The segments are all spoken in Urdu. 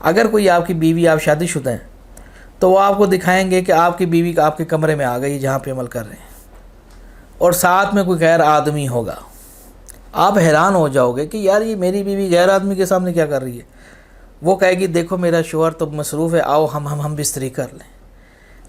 اگر کوئی آپ کی بیوی، آپ شادی شدہ ہیں، تو وہ آپ کو دکھائیں گے کہ آپ کی بیوی آپ کے کمرے میں آ گئی جہاں پہ عمل کر رہے ہیں، اور ساتھ میں کوئی غیر آدمی ہوگا۔ آپ حیران ہو جاؤ گے کہ یار یہ میری بیوی غیر آدمی کے سامنے کیا کر رہی ہے۔ وہ کہے گی دیکھو میرا شوہر تو مصروف ہے، آؤ ہم بستری کر لیں۔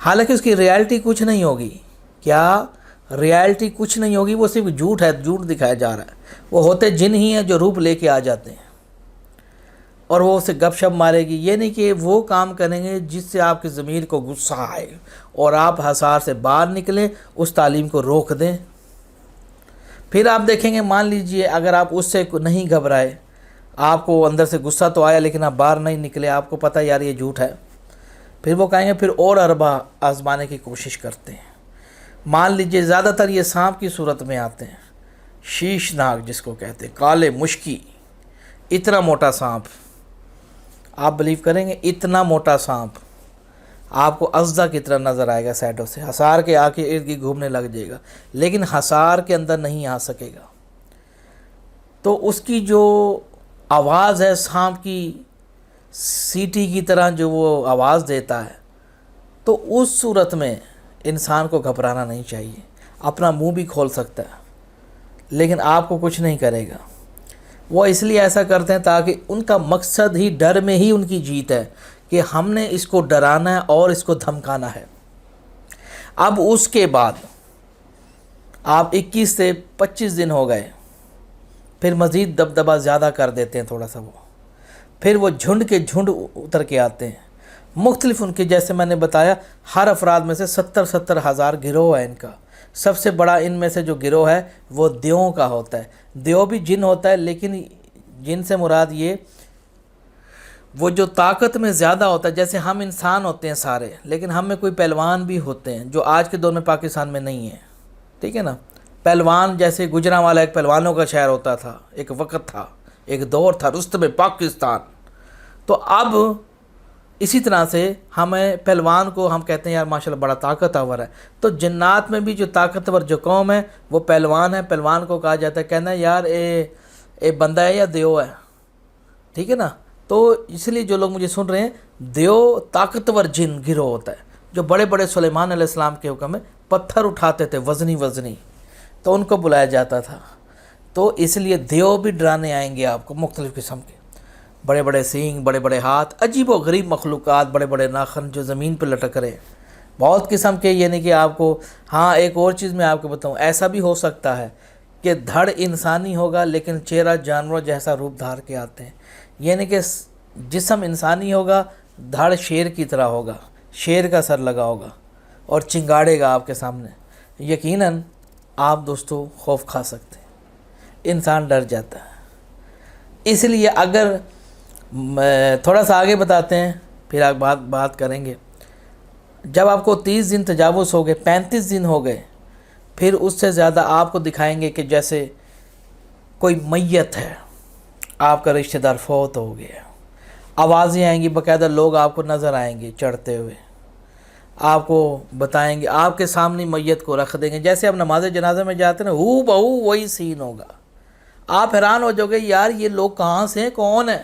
حالانکہ اس کی ریالٹی کچھ نہیں ہوگی۔ کیا ریالٹی کچھ نہیں ہوگی، وہ صرف جھوٹ ہے، جھوٹ دکھایا جا رہا ہے۔ وہ ہوتے جن ہی ہیں جو روپ لے کے آ جاتے ہیں، اور وہ اسے گپ شپ مارے گی۔ یہ نہیں کہ وہ کام کریں گے جس سے آپ کی ضمیر کو غصہ آئے اور آپ حصار سے باہر نکلیں، اس تعلیم کو روک دیں۔ پھر آپ دیکھیں گے، مان لیجئے اگر آپ اس سے نہیں گھبرائے، آپ کو اندر سے غصہ تو آیا لیکن آپ باہر نہیں نکلے، آپ کو پتہ یار یہ جھوٹ ہے، پھر وہ کہیں گے پھر اور اربا آزمانے کی کوشش کرتے ہیں۔ مان لیجئے زیادہ تر یہ سانپ کی صورت میں آتے ہیں، شیش ناگ جس کو کہتے ہیں، کالے مشکی، اتنا موٹا سانپ، آپ بلیو کریں گے اتنا موٹا سانپ آپ کو اژدھا کی طرح نظر آئے گا، سائڈوں سے حصار کے آ کے ارد گرد گھومنے لگ جائے گا، لیکن حصار کے اندر نہیں آ سکے گا۔ تو اس کی جو آواز ہے، سانپ کی سیٹی کی طرح جو وہ آواز دیتا ہے، تو اس صورت میں انسان کو گھبرانا نہیں چاہیے۔ اپنا منہ بھی کھول سکتا ہے لیکن آپ کو کچھ نہیں کرے گا۔ وہ اس لیے ایسا کرتے ہیں تاکہ ان کا مقصد ہی ڈر میں ہی ان کی جیت ہے، کہ ہم نے اس کو ڈرانا ہے اور اس کو دھمکانا ہے۔ اب اس کے بعد آپ 21 سے 25 دن ہو گئے، پھر مزید دبدبہ زیادہ کر دیتے ہیں تھوڑا سا، پھر وہ جھنڈ کے جھنڈ اتر کے آتے ہیں۔ مختلف ان کے، جیسے میں نے بتایا، ہر افراد میں سے 70 ہزار گروہ ہے ان کا۔ سب سے بڑا ان میں سے جو گروہ ہے وہ دیووں کا ہوتا ہے۔ دیو بھی جن ہوتا ہے، لیکن جن سے مراد یہ وہ جو طاقت میں زیادہ ہوتا ہے۔ جیسے ہم انسان ہوتے ہیں سارے، لیکن ہم میں کوئی پہلوان بھی ہوتے ہیں جو آج کے دور میں پاکستان میں نہیں ہیں، ٹھیک ہے نا۔ پہلوان جیسے گجرانوالہ ایک پہلوانوں کا شہر ہوتا تھا، ایک وقت تھا، ایک دور تھا، رستم پاکستان۔ تو اب اسی طرح سے ہمیں پہلوان کو ہم کہتے ہیں یار ماشاءاللہ بڑا طاقتور ہے۔ تو جنات میں بھی جو طاقتور جو قوم ہے وہ پہلوان ہے۔ پہلوان کو کہا جاتا ہے، کہنا ہے یار اے بندہ ہے یا دیو ہے، ٹھیک ہے نا۔ تو اس لیے جو لوگ مجھے سن رہے ہیں، دیو طاقتور جن گروہ ہوتا ہے، جو بڑے بڑے سلیمان علیہ السلام کے حکم میں پتھر اٹھاتے تھے وزنی، تو ان کو بلایا جاتا تھا۔ تو اس لیے دیو بھی ڈرانے آئیں گے آپ کو، مختلف قسم کے، بڑے بڑے سینگ، بڑے بڑے ہاتھ، عجیب و غریب مخلوقات، بڑے بڑے ناخن جو زمین پہ لٹک رہے ہیں، بہت قسم کے۔ یعنی کہ آپ کو، ہاں ایک اور چیز میں آپ کو بتاؤں، ایسا بھی ہو سکتا ہے کہ دھڑ انسانی ہوگا لیکن چہرہ جانور جیسا روپ دھار کے آتے ہیں۔ یعنی کہ جسم انسانی ہوگا، دھڑ شیر کی طرح ہوگا، شیر کا سر لگا ہوگا اور چنگاڑے گا آپ کے سامنے۔ یقیناً آپ دوستو خوف کھا سکتے ہیں، انسان ڈر جاتا ہے۔ اس لیے اگر تھوڑا سا آگے بتاتے ہیں، پھر آپ بات کریں گے۔ جب آپ کو 30 دن تجاوز ہو گئے، 35 دن ہو گئے، پھر اس سے زیادہ آپ کو دکھائیں گے کہ جیسے کوئی میت ہے، آپ کا رشتہ دار فوت ہو گیا، آوازیں آئیں گی، باقاعدہ لوگ آپ کو نظر آئیں گے چڑھتے ہوئے، آپ کو بتائیں گے، آپ کے سامنے میت کو رکھ دیں گے۔ جیسے آپ نماز جنازہ میں جاتے ہیں نا، ہو بہو وہی سین ہوگا۔ آپ حیران ہو جاؤ گے، یار یہ لوگ کہاں سے ہیں، کون ہیں؟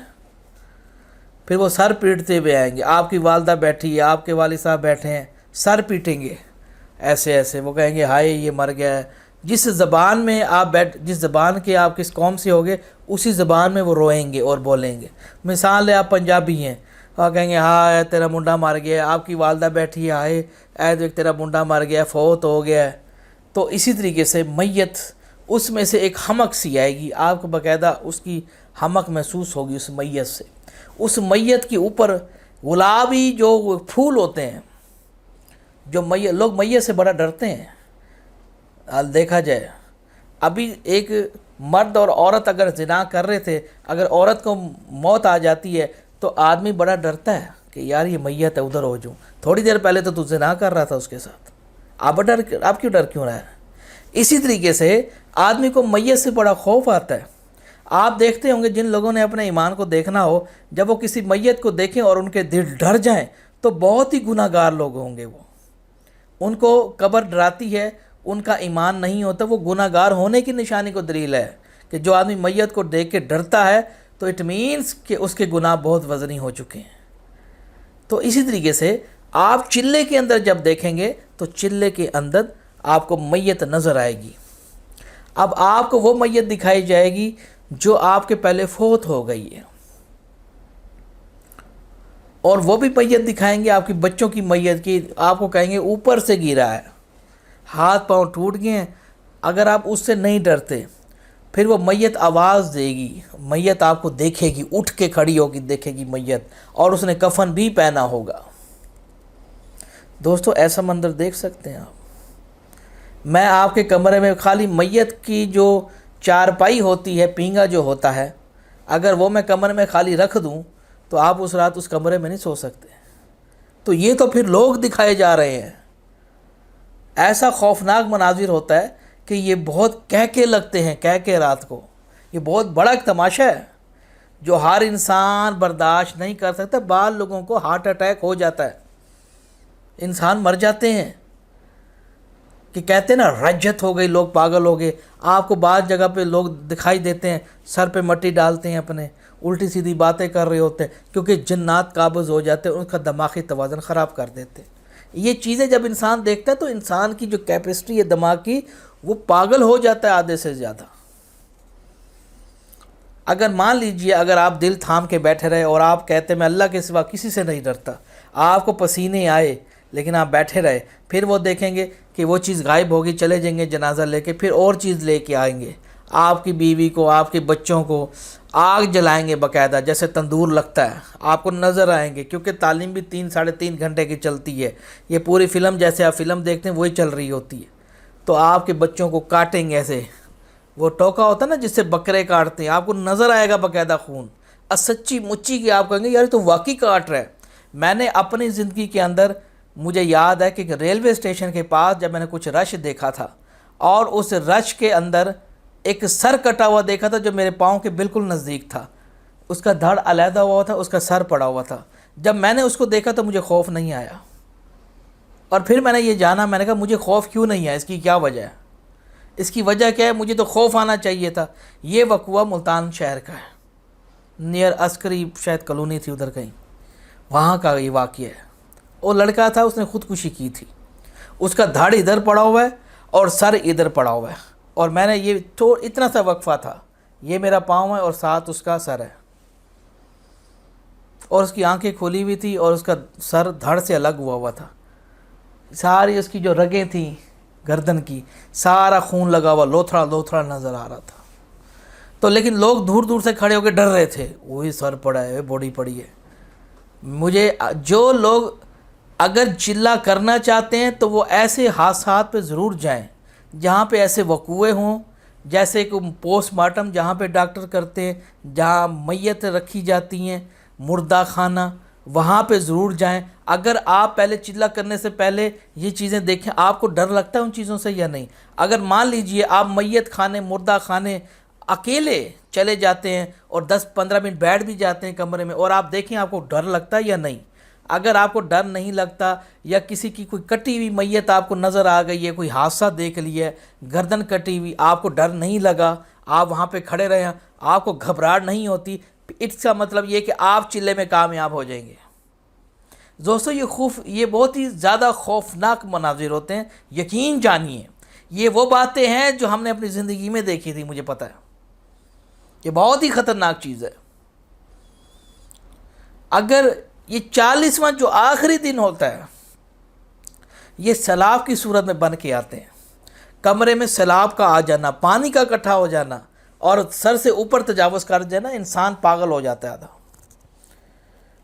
پھر وہ سر پیٹتے ہوئے آئیں گے، آپ کی والدہ بیٹھی ہے، آپ کے والد صاحب بیٹھے ہیں، سر پیٹیں گے ایسے ایسے، وہ کہیں گے ہائے یہ مر گیا ہے۔ جس زبان میں آپ جس زبان کے آپ کس قوم سے ہوگے، اسی زبان میں وہ روئیں گے اور بولیں گے۔ مثال ہے، آپ پنجابی ہیں اور کہیں گے ہائے تیرا منڈا مر گیا ہے، آپ کی والدہ بیٹھی ہے، ہائے اے دیکھ تیرا منڈا مر گیا ہے، فوت ہو گیا ہے۔ تو اسی طریقے سے میت، اس میں سے ایک حمق سی آئے گی، آپ کو باقاعدہ اس کی حمق محسوس ہوگی اس میت سے۔ اس میت کے اوپر گلابی جو پھول ہوتے ہیں، جو لوگ میت سے بڑا ڈرتے ہیں، دیکھا جائے۔ ابھی ایک مرد اور عورت اگر زنا کر رہے تھے، اگر عورت کو موت آ جاتی ہے تو آدمی بڑا ڈرتا ہے کہ یار یہ میت ہے، ادھر ہو جاؤں، تھوڑی دیر پہلے تو زنا کر رہا تھا اس کے ساتھ، آپ کیوں ڈر کیوں رہا ہے؟ اسی طریقے سے آدمی کو میت سے بڑا خوف آتا ہے۔ آپ دیکھتے ہوں گے، جن لوگوں نے اپنے ایمان کو دیکھنا ہو، جب وہ کسی میت کو دیکھیں اور ان کے دل ڈر جائیں تو بہت ہی گناہ گار لوگ ہوں گے۔ وہ ان کو قبر ڈراتی ہے، ان کا ایمان نہیں ہوتا، وہ گناہ گار ہونے کی نشانی کو دلیل ہے کہ جو آدمی میت کو دیکھ کے ڈرتا ہے تو اٹ مینس کہ اس کے گناہ بہت وزنی ہو چکے ہیں۔ تو اسی طریقے سے آپ چلے کے اندر جب دیکھیں گے تو چلے کے اندر آپ کو میت نظر آئے گی۔ اب آپ کو وہ میت دکھائی جائے گی جو آپ کے پہلے فوت ہو گئی ہے، اور وہ بھی میت دکھائیں گے آپ کی بچوں کی میت کی، آپ کو کہیں گے اوپر سے گرا ہے، ہاتھ پاؤں ٹوٹ گئے ہیں۔ اگر آپ اس سے نہیں ڈرتے، پھر وہ میت آواز دے گی، میت آپ کو دیکھے گی، اٹھ کے کھڑی ہوگی، دیکھے گی میت، اور اس نے کفن بھی پہنا ہوگا۔ دوستو ایسا منظر دیکھ سکتے ہیں آپ؟ میں آپ کے کمرے میں خالی میت کی جو چارپائی ہوتی ہے، پینگا جو ہوتا ہے، اگر وہ میں کمرے میں خالی رکھ دوں تو آپ اس رات اس کمرے میں نہیں سو سکتے۔ تو یہ تو پھر لوگ دکھائے جا رہے ہیں۔ ایسا خوفناک مناظر ہوتا ہے کہ یہ بہت کہہ کے لگتے ہیں، کہہ کے رات کو۔ یہ بہت بڑا ایک تماشا ہے جو ہر انسان برداشت نہیں کر سکتا۔ بعض لوگوں کو ہارٹ اٹیک ہو جاتا ہے، انسان مر جاتے ہیں، کہ کہتے ہیں نا رجت ہو گئی، لوگ پاگل ہو گئے۔ آپ کو بعض جگہ پہ لوگ دکھائی دیتے ہیں سر پہ مٹی ڈالتے ہیں، اپنے الٹی سیدھی باتیں کر رہے ہوتے ہیں، کیونکہ جنات قابض ہو جاتے ہیں، ان کا دماغی توازن خراب کر دیتے ہیں۔ یہ چیزیں جب انسان دیکھتا ہے تو انسان کی جو کیپیسٹی ہے دماغ کی، وہ پاگل ہو جاتا ہے آدھے سے زیادہ۔ اگر مان لیجئے اگر آپ دل تھام کے بیٹھے رہے اور آپ کہتے میں اللہ کے سوا کسی سے نہیں ڈرتا، آپ کو پسینے آئے لیکن آپ بیٹھے رہے، پھر وہ دیکھیں گے کہ وہ چیز غائب ہوگی، چلے جائیں گے جنازہ لے کے، پھر اور چیز لے کے آئیں گے، آپ کی بیوی کو، آپ کے بچوں کو آگ جلائیں گے باقاعدہ، جیسے تندور لگتا ہے، آپ کو نظر آئیں گے، کیونکہ تعلیم بھی 3 گھنٹے کی چلتی ہے۔ یہ پوری فلم جیسے آپ فلم دیکھتے ہیں وہی چل رہی ہوتی ہے۔ تو آپ کے بچوں کو کاٹیں گے ایسے، وہ ٹوکا ہوتا ہے نا جس سے بکرے کاٹتے ہیں، آپ کو نظر آئے گا باقاعدہ خون، سچی مچی کی آپ کہیں گے یار تو واقعی کاٹ رہا ہے۔ میں نے اپنی زندگی کے اندر، مجھے یاد ہے کہ ریلوے اسٹیشن کے پاس جب میں نے کچھ رش دیکھا تھا، اور اس رش کے اندر ایک سر کٹا ہوا دیکھا تھا جو میرے پاؤں کے بالکل نزدیک تھا، اس کا دھڑ علیحدہ ہوا تھا، اس کا سر پڑا ہوا تھا۔ جب میں نے اس کو دیکھا تو مجھے خوف نہیں آیا، اور پھر میں نے یہ جانا، میں نے کہا مجھے خوف کیوں نہیں ہے، اس کی کیا وجہ ہے، اس کی وجہ کیا ہے، مجھے تو خوف آنا چاہیے تھا۔ یہ وقوع ملتان شہر کا ہے، نیئر عسکری شاید کالونی تھی ادھر کہیں، وہاں کا یہ واقعہ ہے۔ وہ لڑکا تھا، اس نے خودکشی کی تھی، اس کا دھڑ ادھر پڑا ہوا ہے اور سر ادھر پڑا ہوا ہے، اور میں نے یہ اتنا سا وقفہ تھا، یہ میرا پاؤں ہے اور ساتھ اس کا سر ہے، اور اس کی آنکھیں کھلی ہوئی تھی اور اس کا سر دھڑ سے الگ ہوا تھا، ساری اس کی جو رگیں تھیں گردن کی، سارا خون لگا ہوا لوتھڑا لوتھڑا نظر آ رہا تھا۔ تو لیکن لوگ دور دور سے کھڑے ہو کے ڈر رہے تھے، وہی سر پڑا ہے، بوڈی پڑی ہے۔ مجھے جو لوگ اگر چلا کرنا چاہتے ہیں تو وہ ایسے حادثات پہ ضرور جائیں جہاں پہ ایسے وقوعے ہوں، جیسے کہ پوسٹ مارٹم جہاں پہ ڈاکٹر کرتے ہیں، جہاں میت رکھی جاتی ہیں، مردہ خانہ، وہاں پہ ضرور جائیں۔ اگر آپ پہلے چلا کرنے سے پہلے یہ چیزیں دیکھیں، آپ کو ڈر لگتا ہے ان چیزوں سے یا نہیں؟ اگر مان لیجئے آپ میت خانے، مردہ خانے اکیلے چلے جاتے ہیں اور 10-15 منٹ بیٹھ بھی جاتے ہیں کمرے میں، اور آپ دیکھیں آپ کو ڈر لگتا ہے یا نہیں؟ اگر آپ کو ڈر نہیں لگتا، یا کسی کی کوئی کٹی ہوئی میت آپ کو نظر آ گئی ہے، کوئی حادثہ دیکھ لیا ہے، گردن کٹی ہوئی، آپ کو ڈر نہیں لگا، آپ وہاں پہ کھڑے رہے ہیں، آپ کو گھبراہٹ نہیں ہوتی، اس کا مطلب یہ کہ آپ چلے میں کامیاب ہو جائیں گے۔ دوستو یہ بہت ہی زیادہ خوفناک مناظر ہوتے ہیں، یقین جانیے یہ وہ باتیں ہیں جو ہم نے اپنی زندگی میں دیکھی تھی، مجھے پتہ ہے یہ بہت ہی خطرناک چیز ہے۔ اگر یہ 40واں جو آخری دن ہوتا ہے، یہ سیلاب کی صورت میں بن کے آتے ہیں، کمرے میں سیلاب کا آ جانا، پانی کا اکٹھا ہو جانا اور سر سے اوپر تجاوز کر جانا، انسان پاگل ہو جاتا ہے آدھا۔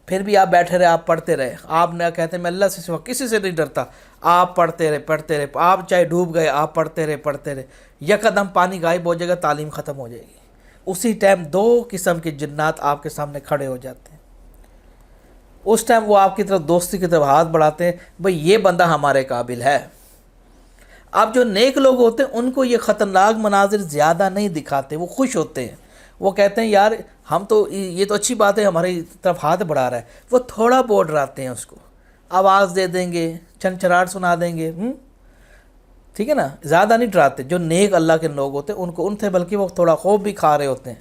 پھر بھی آپ بیٹھے رہے، آپ پڑھتے رہے، آپ نہ کہتے میں اللہ سے سوا کسی سے نہیں ڈرتا، آپ پڑھتے رہے، آپ چاہے ڈوب گئے، آپ پڑھتے رہے، یکدم پانی غائب ہو جائے گا، تعلیم ختم ہو جائے گی۔ اسی ٹائم 2 قسم کے جنات آپ کے سامنے کھڑے ہو جاتے ہیں، اس ٹائم وہ آپ کی طرف دوستی کی طرف ہاتھ بڑھاتے ہیں، بھئی یہ بندہ ہمارے قابل ہے۔ اب جو نیک لوگ ہوتے ہیں ان کو یہ خطرناک مناظر زیادہ نہیں دکھاتے، وہ خوش ہوتے ہیں، وہ کہتے ہیں یار ہم تو یہ تو اچھی بات ہے، ہماری طرف ہاتھ بڑھا رہا ہے، وہ تھوڑا بہت ڈراتے ہیں، اس کو آواز دے دیں گے، چھنچھناہٹ سنا دیں گے، ٹھیک ہے نا، زیادہ نہیں ڈراتے۔ جو نیک اللہ کے لوگ ہوتے ہیں ان سے بلکہ وہ تھوڑا خوف بھی کھا رہے ہوتے ہیں۔